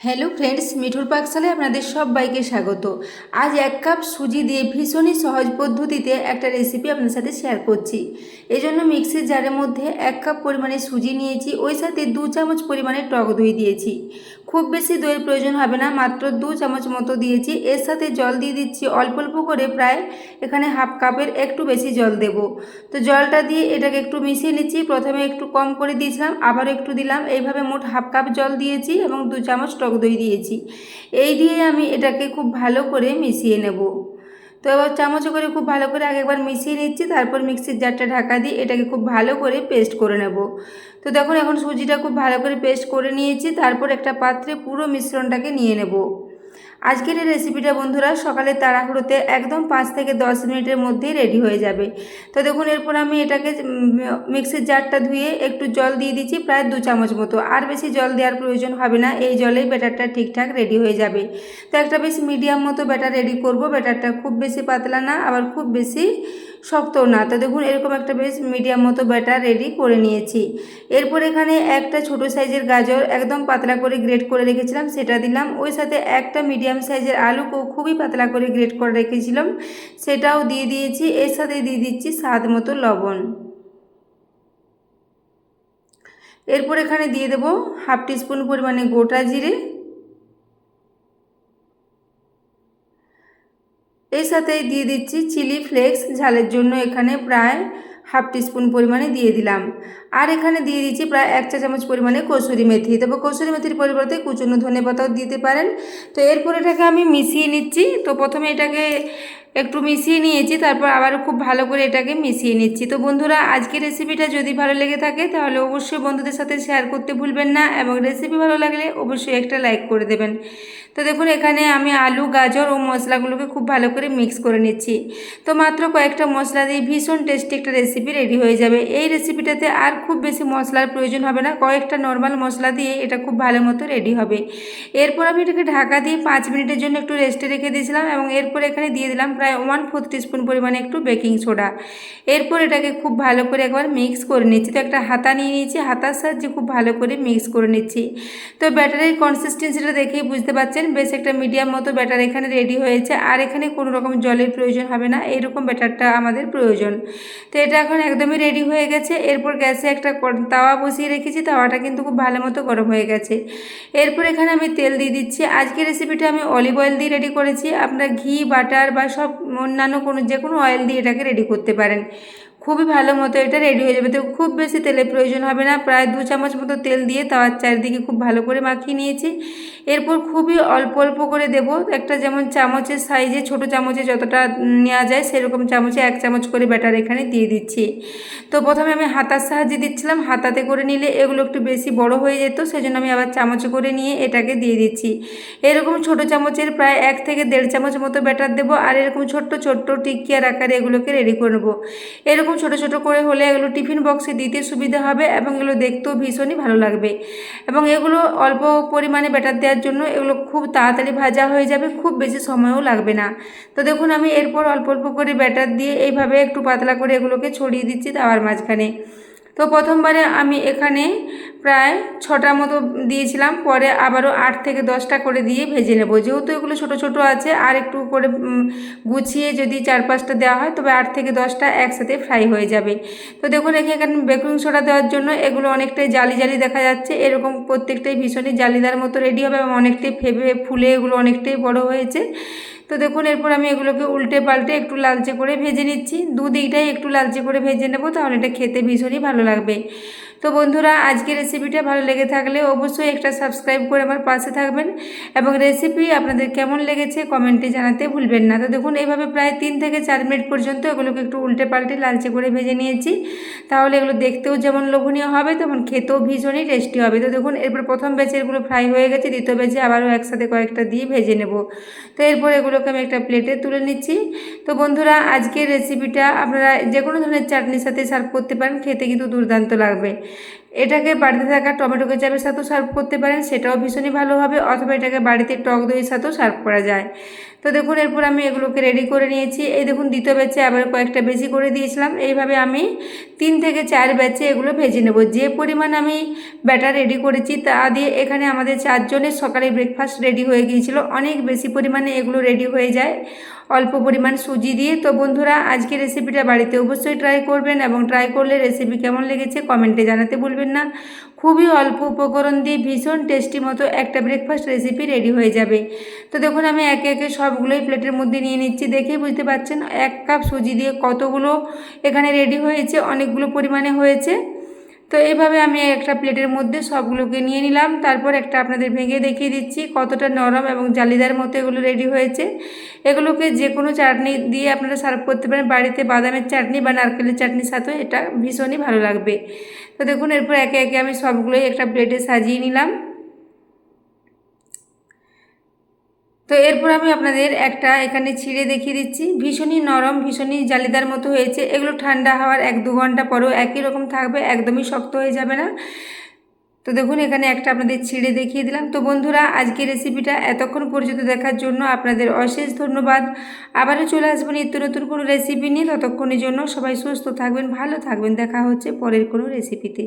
Hello friends, মিঠুর পাকশালায় আপনাদের সবাইকে স্বাগত। আজ 1 কাপ সুজি দিয়ে ভীষণই সহজ পদ্ধতিতে একটা রেসিপি আপনাদের সাথে শেয়ার করছি। এই জন্য মিক্সির জারের মধ্যে 1 কাপ পরিমাণে সুজি নিয়েছি, ওই সাথে 2 চামচ পরিমাণে টক দই দিয়েছি। খুব বেশি দইয়ের প্রয়োজন হবে না, মাত্র 2 চামচ মতো দিয়েছি। এর সাথে জল দিয়ে দিচ্ছি অল্প অল্প করে, প্রায় এখানে 1/2 কাপের একটু বেশি জল দেব। তো জলটা দিয়ে এটাকে একটু মিশিয়ে নিচ্ছি। প্রথমে একটু কম করে দিয়েছিলাম, আবারও একটু দিলাম, এইভাবে মোট 1/2 কাপ জল দিয়েছি এবং 2 চামচ টক দই দিয়েছি। এই দিয়ে আমি এটাকে খুব ভালো করে মিশিয়ে নেব। তো এবার চামচে করে খুব ভালো করে আগে একবার মিশিয়ে নিচ্ছি, তারপর মিক্সির জারটা ঢাকা দিয়ে এটাকে খুব ভালো করে পেস্ট করে নেব। তো দেখুন, এখন সুজিটা খুব ভালো করে পেস্ট করে নিয়েছি। তারপর একটা পাত্রে পুরো মিশ্রণটাকে নিয়ে নেব। আজকের এই রেসিপিটা বন্ধুরা সকালে তাড়াহুড়োতে একদম 5 থেকে 10 মিনিটের মধ্যেই রেডি হয়ে যাবে। তো দেখুন, এরপর আমি এটাকে মিক্সির জারটা ধুয়ে একটু জল দিয়ে দিচ্ছি, প্রায় 2 চামচ মতো। আর বেশি জল দেওয়ার প্রয়োজন হবে না, এই জলেই ব্যাটারটা ঠিকঠাক রেডি হয়ে যাবে। তো একটা বেশ মিডিয়াম মতো ব্যাটার রেডি করব। ব্যাটারটা খুব বেশি পাতলা না, আবার খুব বেশি শক্তও না। তো দেখুন, এরকম একটা বেশ মিডিয়াম মতো ব্যাটার রেডি করে নিয়েছি। এরপর এখানে একটা ছোট সাইজের গাজর একদম পাতলা করে গ্রেট করে রেখেছিলাম, সেটা দিলাম। ওই সাথে একটা মিডিয়াম সাইজের আলুকেও খুবই পাতলা করে গ্রেট করে রেখেছিলাম, সেটাও দিয়ে দিয়েছি। এর সাথে দিয়ে দিচ্ছি স্বাদ মতো লবণ। এরপর এখানে দিয়ে দেবো 1/2 টিস্পুন পরিমাণে গোটা জিরে। এর সাথেই দিয়ে দিচ্ছি চিলি ফ্লেক্স, ঝালের জন্য এখানে প্রায় 1/2 টিস্পুন পরিমাণে দিয়ে দিলাম। আর এখানে দিয়ে দিচ্ছি প্রায় 1 চা চামচ পরিমাণে কসুরি মেথি। তবে কসুরি মেথির পরিবর্তে কুচনো ধনেপাতাও দিতে পারেন। তো এরপর এটাকে আমি মিশিয়ে নিচ্ছি। তো প্রথমে এটাকে একটু মিশিয়ে নিয়েছি, তারপর আবারও খুব ভালো করে এটাকে মিশিয়ে নিচ্ছি। তো বন্ধুরা, আজকের রেসিপিটা যদি ভালো লেগে থাকে তাহলে অবশ্যই বন্ধুদের সাথে শেয়ার করতে ভুলবেন না, এবং রেসিপি ভালো লাগলে অবশ্যই একটা লাইক করে দেবেন। তো দেখুন, এখানে আমি আলু, গাজর ও মশলাগুলোকে খুব ভালো করে মিক্স করে নিচ্ছি। তো মাত্র কয়েকটা মশলা দিয়ে ভীষণ টেস্টি একটা রেসিপি রেডি হয়ে যাবে। এই রেসিপিটাতে আর খুব বেশি মশলার প্রয়োজন হবে না, কয়েকটা নর্মাল মশলা দিয়ে এটা খুব ভালো মতো রেডি হবে। এরপর আমি এটাকে ঢাকা দিয়ে 5 মিনিটের জন্য একটু রেস্টে রেখে দিয়েছিলাম, এবং এরপর এখানে দিয়ে দিলাম প্রায় 1/4 টিস্পুন পরিমাণে একটু বেকিং সোডা। এরপর এটাকে খুব ভালো করে একবার মিক্স করে নিচ্ছি। তো একটা হাতা নিয়ে নিয়েছি, হাতার সাহায্যে খুব ভালো করে মিক্স করে নিচ্ছি। তো ব্যাটারের কনসিস্টেন্সিটা দেখেই বুঝতে পারছেন, বেশ একটা মিডিয়াম মতো ব্যাটার এখানে রেডি হয়েছে। আর এখানে কোনো রকম জলের প্রয়োজন হবে না, এইরকম ব্যাটারটা আমাদের প্রয়োজন। তো এটা এখন একদমই রেডি হয়ে গেছে। এরপর গ্যাসে একটা তাওয়া বসিয়ে রেখেছি, তাওয়াটা কিন্তু খুব ভালো মতো গরম হয়ে গেছে। এরপর এখানে আমি তেল দিয়ে দিচ্ছি। আজকের রেসিপিটা আমি অলিভ অয়েল দিয়ে রেডি করেছি, আপনারা ঘি, বাটার বা সব অন্যান্য যে কোনো অয়েল দিয়ে এটাকে রেডি করতে পারেন। খুবই ভালো মতো এটা রেডি হয়ে যাবে। তো খুব বেশি তেলের প্রয়োজন হবে না, প্রায় 2 চামচ মতো তেল দিয়ে তাওয়ার চারিদিকে খুব ভালো করে মাখিয়ে নিয়েছি। এরপর খুবই অল্প অল্প করে দেব, একটা যেমন চামচের সাইজে, ছোট চামচে যতটা নেওয়া যায় সেরকম চামচে 1 চামচ করে ব্যাটার এখানে দিয়ে দিচ্ছি। তো প্রথমে আমি হাতার সাহায্যে দিচ্ছিলাম, হাতাতে করে নিলে এগুলো একটু বেশি বড় হয়ে যেত, সেজন্য আমি আবার চামচে করে নিয়ে এটাকে দিয়ে দিচ্ছি। এরকম ছোট চামচের প্রায় 1 থেকে 1.5 চামচ মতো ব্যাটার দেবো। আর এরকম ছোট্ট ছোট্ট টিকিয়ার আকারে এগুলোকে রেডি করে নেবো। এরকম ছোট ছোট করে হলে এগুলো টিফিন বক্সে দিতে সুবিধা হবে, এবং এগুলো দেখতেও ভীষণই ভালো লাগবে। এবং এগুলো অল্প পরিমাণে ব্যাটার দেওয়ার জন্য এগুলো খুব তাড়াতাড়ি ভাজা হয়ে যাবে, খুব বেশি সময়ও লাগবে না। তো দেখুন, আমি এরপর অল্প অল্প করে ব্যাটার দিয়ে এইভাবে একটু পাতলা করে এগুলোকে ছড়িয়ে দিচ্ছি তাওয়ার মাঝখানে। তো প্রথমবারে আমি এখানে প্রায় 6টা মতো দিয়েছিলাম, পরে আবারও 8 থেকে 10টা করে দিয়ে ভেজে নেব। যেহেতু এগুলো ছোট ছোট আছে, আর একটু করে গুছিয়ে যদি 4-5টা দেওয়া হয় তবে 8 থেকে 10টা একসাথে ফ্রাই হয়ে যাবে। তো দেখুন, এখানে বেকিং সোডা দেওয়ার জন্য এগুলো অনেকটাই জালি জালি দেখা যাচ্ছে। এরকম প্রত্যেকটাই ভীষণই জালিদার মতো রেডি হবে, এবং অনেকটাই ফুলে এগুলো অনেকটাই বড় হয়েছে। তো দেখুন, এরপর আমি এগুলোকে উল্টে পাল্টে একটু লালচে করে ভেজে নিচ্ছি। দুদিকটাই একটু লালচে করে ভেজে নেব, তাহলে এটা খেতে ভীষণই ভালো লাগবে। তো বন্ধুরা, আজকের রেসিপিটা ভালো লেগে থাকলে অবশ্যই একটা সাবস্ক্রাইব করে আমার পাশে থাকবেন, এবং রেসিপি আপনাদের কেমন লেগেছে কমেন্টে জানাতে ভুলবেন না। তো দেখুন, এইভাবে প্রায় 3 থেকে 4 মিনিট পর্যন্ত এগুলোকে একটু উল্টে পাল্টে লালচে করে ভেজে নিয়েছি। তাহলে এগুলো দেখতেও যেমন লোভনীয় হবে, তেমন খেতেও ভীষণই টেস্টি হবে। তো দেখুন, এরপর প্রথম ব্যাচে এগুলো ফ্রাই হয়ে গেছে, দ্বিতীয় ব্যাচে আবারও একসাথে কয়েকটা দিয়ে ভেজে নেব। তো এরপর এগুলোকে আমি একটা প্লেটে তুলে নিচ্ছি। তো বন্ধুরা, আজকের রেসিপিটা আপনারা যে কোনো ধরনের চাটনির সাথে সার্ভ করতে পারেন, খেতে কিন্তু দুর্দান্ত লাগবে। এটাকে বাড়িতে থাকা টমেটো কেচাপের সাথেও সার্ভ করতে পারেন, সেটাও ভীষণই ভালো হবে, অথবা এটাকে বাড়িতে টক দইয়ের সাথেও সার্ভ করা যায়। তো দেখুন এরপর আমি এগুলোকে রেডি করে নিয়েছি। এই দেখুন দ্বিতীয় ব্যাচে আবার কয়েকটা বেশি করে দিয়েছিলাম। এইভাবে আমি 3 থেকে 4 ব্যাচে এগুলো ভেজে নেব। যে পরিমাণ আমি ব্যাটার রেডি করেছি তা দিয়ে এখানে আমাদের 4 জনের সকালে ব্রেকফাস্ট রেডি হয়ে গিয়েছিল। অনেক বেশি পরিমাণে এগুলো রেডি হয়ে যায় অল্প পরিমাণ সুজি দিয়ে। তো বন্ধুরা আজকে রেসিপিটা বাড়িতে অবশ্যই ট্রাই করবেন, এবং ট্রাই করলে রেসিপি কেমন লেগেছে কমেন্টে জানাতে ভুলবেন না। খুবই অল্প উপকরণ দিয়ে ভীষণ টেস্টি মতো একটা ব্রেকফাস্ট রেসিপি রেডি হয়ে যাবে। তো দেখুন আমি একে একে সবগুলোই প্লেটের মধ্যে নিয়ে নিচ্ছি। দেখেই বুঝতে পারছেন 1 কাপ সুজি দিয়ে কতগুলো এখানে রেডি হয়েছে, অনেকগুলো পরিমাণে হয়েছে। তো এইভাবে আমি একটা প্লেটের মধ্যে সবগুলোকে নিয়ে নিলাম। তারপর একটা আপনাদের ভেঙে দেখিয়ে দিচ্ছি কতটা নরম এবং জালিদার মতো এগুলো রেডি হয়েছে। এগুলোকে যে কোনো চাটনি দিয়ে আপনারা সার্ভ করতে পারেন, বাড়িতে বাদামের চাটনি বা নারকেলের চাটনির সাথেও এটা ভীষণই ভালো লাগবে। তো দেখুন এরপর একে একে আমি সবগুলোই একটা প্লেটে সাজিয়ে নিলাম। তো এরপর আমি আপনাদের একটা এখানে ছিঁড়ে দেখিয়ে দিচ্ছি। ভীষণই নরম, ভীষণই জালিদার মতো হয়েছে। এগুলো ঠান্ডা হওয়ার 1-2 ঘন্টা পরেও একই রকম থাকবে, একদমই শক্ত হয়ে যাবে না। তো দেখুন এখানে একটা আপনাদের ছিঁড়ে দেখিয়ে দিলাম। তো বন্ধুরা আজকের রেসিপিটা এতক্ষণ পর্যন্ত দেখার জন্য আপনাদের অশেষ ধন্যবাদ। আবারও চলে আসবো নিত্য নতুন কোনো রেসিপি নিয়ে। ততক্ষণের জন্য সবাই সুস্থ থাকবেন, ভালো থাকবেন। দেখা হচ্ছে পরের কোনো রেসিপিতে।